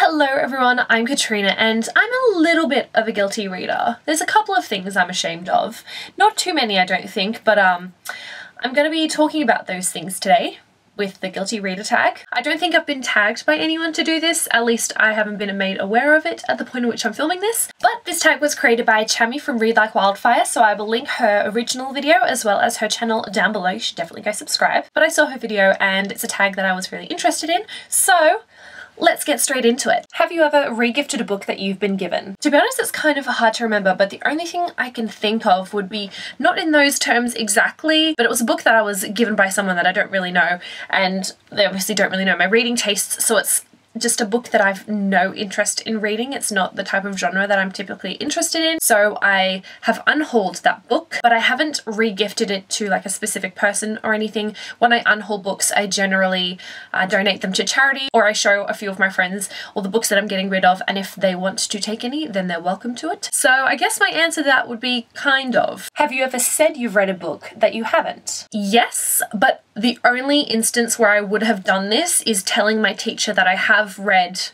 Hello everyone, I'm Katrina and I'm a little bit of a guilty reader. There's a couple of things I'm ashamed of. Not too many I don't think, but I'm going to be talking about those things today with the guilty reader tag. I don't think I've been tagged by anyone to do this, at least I haven't been made aware of it at the point at which I'm filming this. But this tag was created by Chammy from Read Like Wildfire, so I will link her original video as well as her channel down below. You should definitely go subscribe. But I saw her video and it's a tag that I was really interested in, so let's get straight into it. Have you ever regifted a book that you've been given? To be honest, it's kind of hard to remember, but the only thing I can think of would be not in those terms exactly, but it was a book that I was given by someone that I don't really know, and they obviously don't really know my reading tastes, so it's just a book that I've no interest in reading. It's not the type of genre that I'm typically interested in, so I have unhauled that book, but I haven't regifted it to like a specific person or anything. When I unhaul books, I generally donate them to charity, or I show a few of my friends all the books that I'm getting rid of, and if they want to take any, then they're welcome to it. So I guess my answer to that would be kind of. Have you ever said you've read a book that you haven't? Yes, but the only instance where I would have done this is telling my teacher that I have read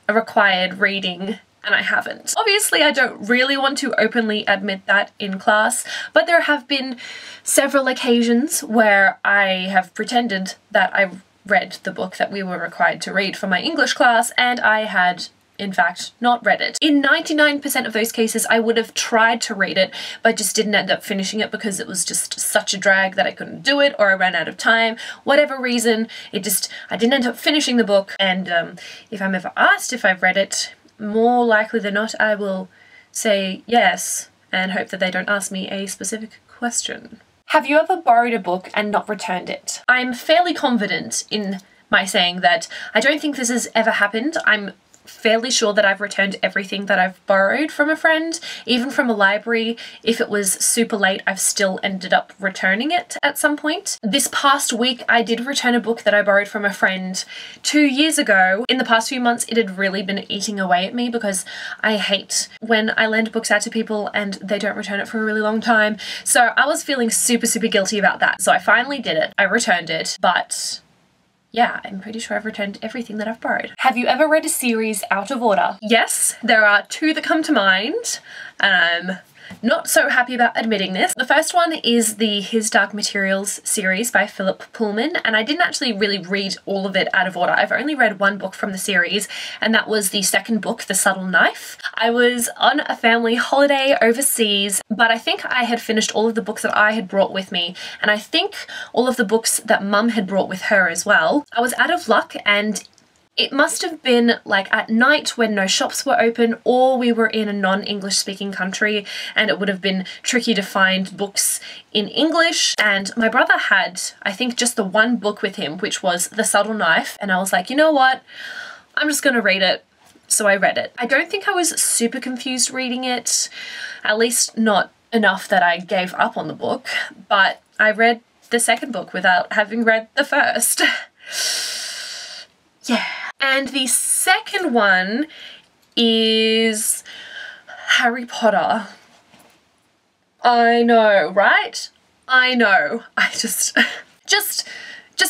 a required reading and I haven't. Obviously, I don't really want to openly admit that in class, but there have been several occasions where I have pretended that I read the book that we were required to read for my English class and I had in fact not read it. In 99% of those cases I would have tried to read it but just didn't end up finishing it because it was just such a drag that I couldn't do it, or I ran out of time, whatever reason. I didn't end up finishing the book, and if I'm ever asked if I've read it, more likely than not I will say yes and hope that they don't ask me a specific question. Have you ever borrowed a book and not returned it? I'm fairly confident in my saying that I don't think this has ever happened. I'm fairly sure that I've returned everything that I've borrowed from a friend, even from a library. If it was super late, I've still ended up returning it at some point. This past week, I did return a book that I borrowed from a friend 2 years ago. In the past few months, it had really been eating away at me because I hate when I lend books out to people and they don't return it for a really long time. So I was feeling super guilty about that. So I finally did it. I returned it, but yeah, I'm pretty sure I've returned everything that I've borrowed. Have you ever read a series out of order? Yes, there are two that come to mind, and I'm not so happy about admitting this. The first one is the His Dark Materials series by Philip Pullman, and I didn't actually really read all of it out of order. I've only read one book from the series, and that was the second book, The Subtle Knife. I was on a family holiday overseas, but I think I had finished all of the books that I had brought with me, and I think all of the books that Mum had brought with her as well. I was out of luck, and it must have been like at night when no shops were open, or we were in a non-English speaking country and it would have been tricky to find books in English. And my brother had, I think, just the one book with him, which was The Subtle Knife. And I was like, you know what? I'm just gonna read it. So I read it. I don't think I was super confused reading it, at least not enough that I gave up on the book, but I read the second book without having read the first. Yeah. And the second one is Harry Potter. I know, right? I know. I just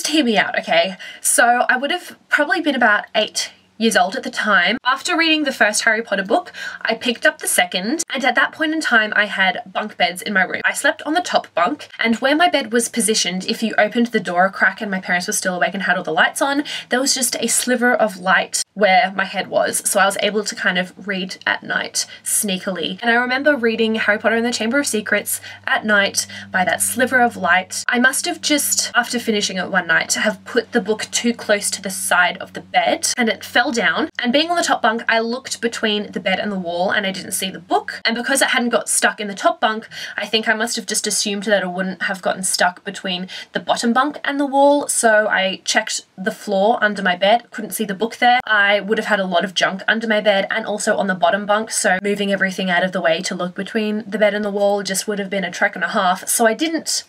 hear me out, okay? So I would have probably been about 8 years old at the time. After reading the first Harry Potter book, I picked up the second, and at that point in time I had bunk beds in my room. I slept on the top bunk, and where my bed was positioned, if you opened the door a crack and my parents were still awake and had all the lights on, there was just a sliver of light where my head was, so I was able to kind of read at night sneakily. And I remember reading Harry Potter and the Chamber of Secrets at night by that sliver of light. I must have just, after finishing it one night, have put the book too close to the side of the bed and it fell down, and being on the top bunk I looked between the bed and the wall and I didn't see the book, and because it hadn't got stuck in the top bunk, I think I must have just assumed that it wouldn't have gotten stuck between the bottom bunk and the wall, so I checked the floor under my bed, couldn't see the book there. I would have had a lot of junk under my bed and also on the bottom bunk, so moving everything out of the way to look between the bed and the wall just would have been a trek and a half, so I didn't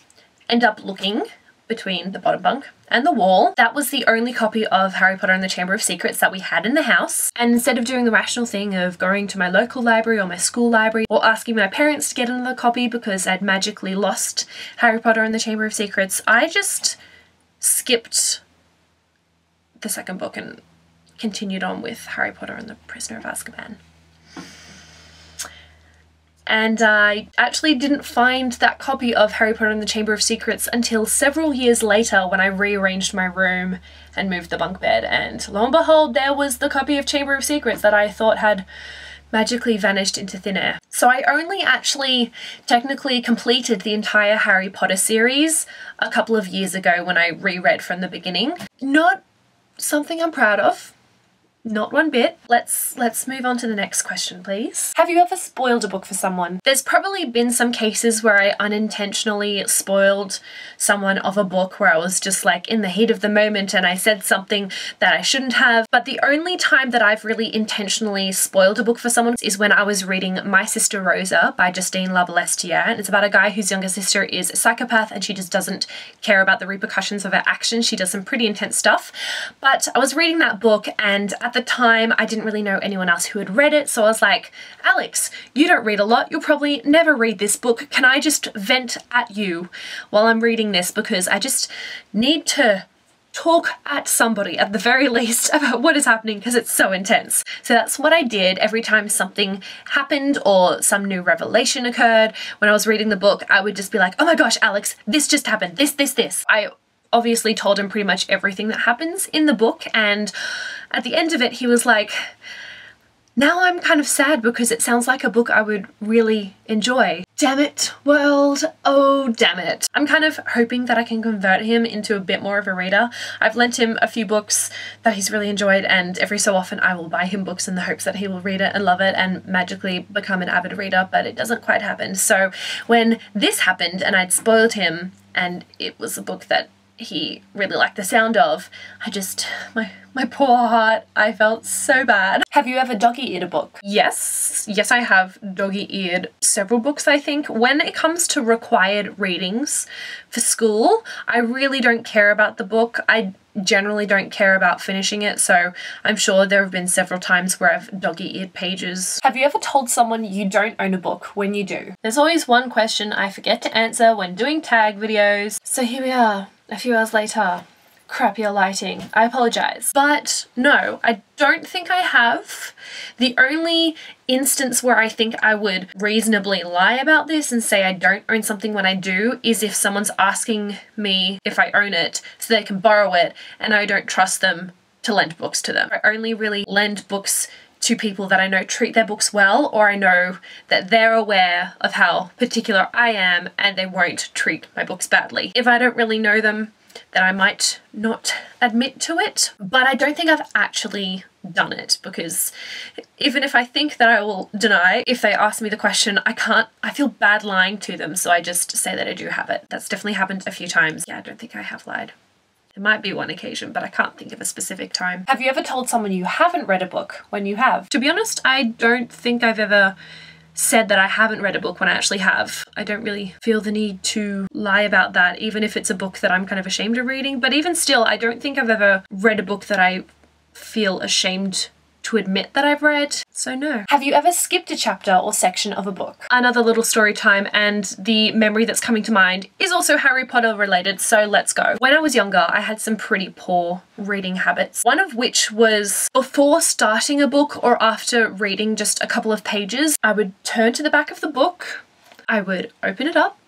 end up looking between the bottom bunk and the wall. That was the only copy of Harry Potter and the Chamber of Secrets that we had in the house. And instead of doing the rational thing of going to my local library or my school library or asking my parents to get another copy because I'd magically lost Harry Potter and the Chamber of Secrets, I just skipped the second book and continued on with Harry Potter and the Prisoner of Azkaban. And I actually didn't find that copy of Harry Potter and the Chamber of Secrets until several years later when I rearranged my room and moved the bunk bed, and lo and behold, there was the copy of Chamber of Secrets that I thought had magically vanished into thin air. So I only actually technically completed the entire Harry Potter series a couple of years ago when I reread from the beginning. Not something I'm proud of. Not one bit. Let's move on to the next question, please. Have you ever spoiled a book for someone? There's probably been some cases where I unintentionally spoiled someone of a book where I was just like in the heat of the moment and I said something that I shouldn't have. But the only time that I've really intentionally spoiled a book for someone is when I was reading My Sister Rosa by Justine Labalestiere. And it's about a guy whose younger sister is a psychopath and she just doesn't care about the repercussions of her actions. She does some pretty intense stuff. But I was reading that book, and at the time I didn't really know anyone else who had read it, so I was like, Alex, you don't read a lot, you'll probably never read this book, can I just vent at you while I'm reading this, because I just need to talk at somebody at the very least about what is happening because it's so intense. So that's what I did every time something happened or some new revelation occurred. When I was reading the book, I would just be like, oh my gosh, Alex, this just happened, this. I obviously told him pretty much everything that happens in the book, and at the end of it he was like, now I'm kind of sad because it sounds like a book I would really enjoy. Damn it, world. Oh, damn it. I'm kind of hoping that I can convert him into a bit more of a reader. I've lent him a few books that he's really enjoyed, and every so often I will buy him books in the hopes that he will read it and love it and magically become an avid reader, but it doesn't quite happen. So when this happened and I'd spoiled him and it was a book that he really liked the sound of, my poor heart, I felt so bad. Have you ever doggy-eared a book? Yes, I have doggy-eared several books, I think. When it comes to required readings for school, I really don't care about the book. I generally don't care about finishing it, so I'm sure there have been several times where I've doggy-eared pages. Have you ever told someone you don't own a book when you do? There's always one question I forget to answer when doing tag videos. So here we are, a few hours later. Crappier lighting. I apologize. But no, I don't think I have. The only instance where I think I would reasonably lie about this and say I don't own something when I do is if someone's asking me if I own it so they can borrow it and I don't trust them to lend books to them. I only really lend books to people that I know treat their books well, or I know that they're aware of how particular I am and they won't treat my books badly. If I don't really know them, then I might not admit to it, but I don't think I've actually done it, because even if I think that I will deny, if they ask me the question, I feel bad lying to them, so I just say that I do have it. That's definitely happened a few times. Yeah, I don't think I have lied. There might be one occasion, but I can't think of a specific time. Have you ever told someone you haven't read a book when you have? To be honest, I don't think I've ever said that I haven't read a book when I actually have. I don't really feel the need to lie about that, even if it's a book that I'm kind of ashamed of reading. But even still, I don't think I've ever read a book that I feel ashamed to admit that I've read. So no. Have you ever skipped a chapter or section of a book? Another little story time, and the memory that's coming to mind is also Harry Potter related, so let's go. When I was younger, I had some pretty poor reading habits. One of which was before starting a book or after reading just a couple of pages, I would turn to the back of the book, I would open it up,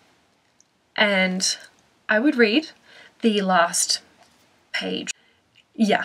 and I would read the last page. Yeah.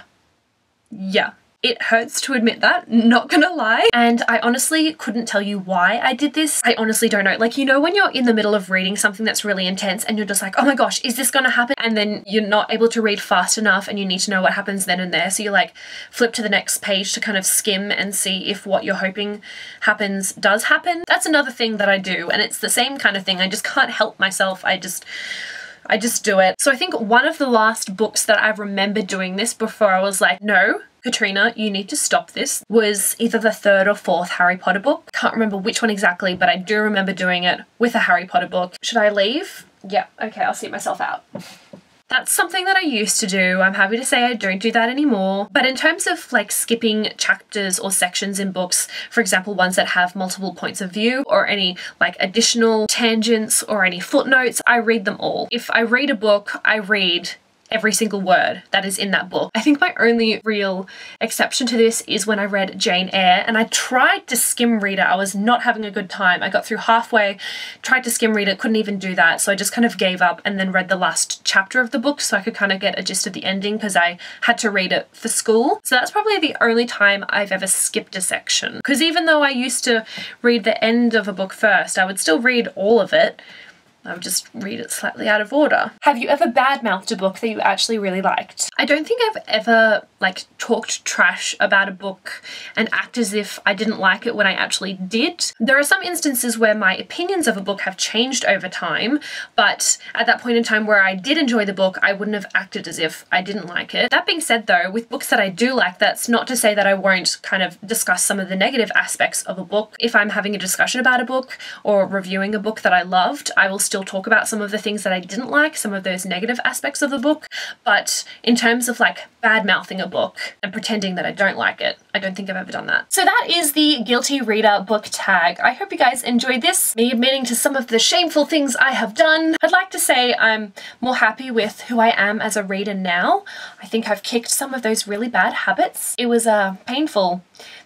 It hurts to admit that, not gonna lie. And I honestly couldn't tell you why I did this. I honestly don't know. Like, you know when you're in the middle of reading something that's really intense and you're just like, oh my gosh, is this gonna happen? And then you're not able to read fast enough and you need to know what happens then and there. So you like flip to the next page to kind of skim and see if what you're hoping happens does happen. That's another thing that I do, and it's the same kind of thing. I just can't help myself. I just do it. So I think one of the last books that I remember doing this before I was like, no, Katrina, you need to stop this, was either the third or fourth Harry Potter book. Can't remember which one exactly, but I do remember doing it with a Harry Potter book. Should I leave? Yeah, okay, I'll see myself out. That's something that I used to do. I'm happy to say I don't do that anymore. But in terms of like skipping chapters or sections in books, for example, ones that have multiple points of view or any like additional tangents or any footnotes, I read them all. If I read a book, I read every single word that is in that book. I think my only real exception to this is when I read Jane Eyre, and I tried to skim read it. I was not having a good time. I got through halfway, tried to skim read it, couldn't even do that, so I just kind of gave up and then read the last chapter of the book so I could kind of get a gist of the ending because I had to read it for school. So that's probably the only time I've ever skipped a section, because even though I used to read the end of a book first, I would still read all of it. I would just read it slightly out of order. Have you ever badmouthed a book that you actually really liked? I don't think I've ever talked trash about a book and act as if I didn't like it when I actually did. There are some instances where my opinions of a book have changed over time, but at that point in time where I did enjoy the book, I wouldn't have acted as if I didn't like it. That being said though, with books that I do like, that's not to say that I won't kind of discuss some of the negative aspects of a book. If I'm having a discussion about a book or reviewing a book that I loved, I will still talk about some of the things that I didn't like, some of those negative aspects of the book. But in terms of bad-mouthing a book and pretending that I don't like it, I don't think I've ever done that. So that is the Guilty Reader book tag. I hope you guys enjoyed this, me admitting to some of the shameful things I have done. I'd like to say I'm more happy with who I am as a reader now. I think I've kicked some of those really bad habits. It was painful,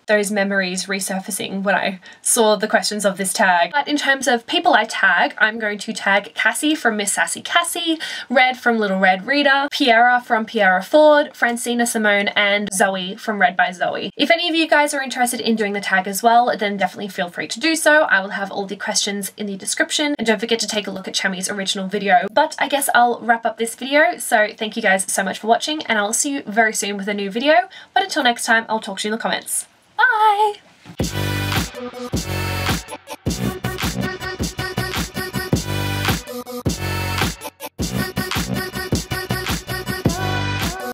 those memories resurfacing when I saw the questions of this tag. But in terms of people I tag, I'm going to tag Kassie from Miss Sassy Kassie, Red from Little Red Reader, Piera from Piera Forde, Francina Simone, and Zoe from readbyzoe. If any of you guys are interested in doing the tag as well, then definitely feel free to do so. I will have all the questions in the description, and don't forget to take a look at Chammy's original video. But I guess I'll wrap up this video, so thank you guys so much for watching, and I'll see you very soon with a new video. But until next time, I'll talk to you in the comments. Bye!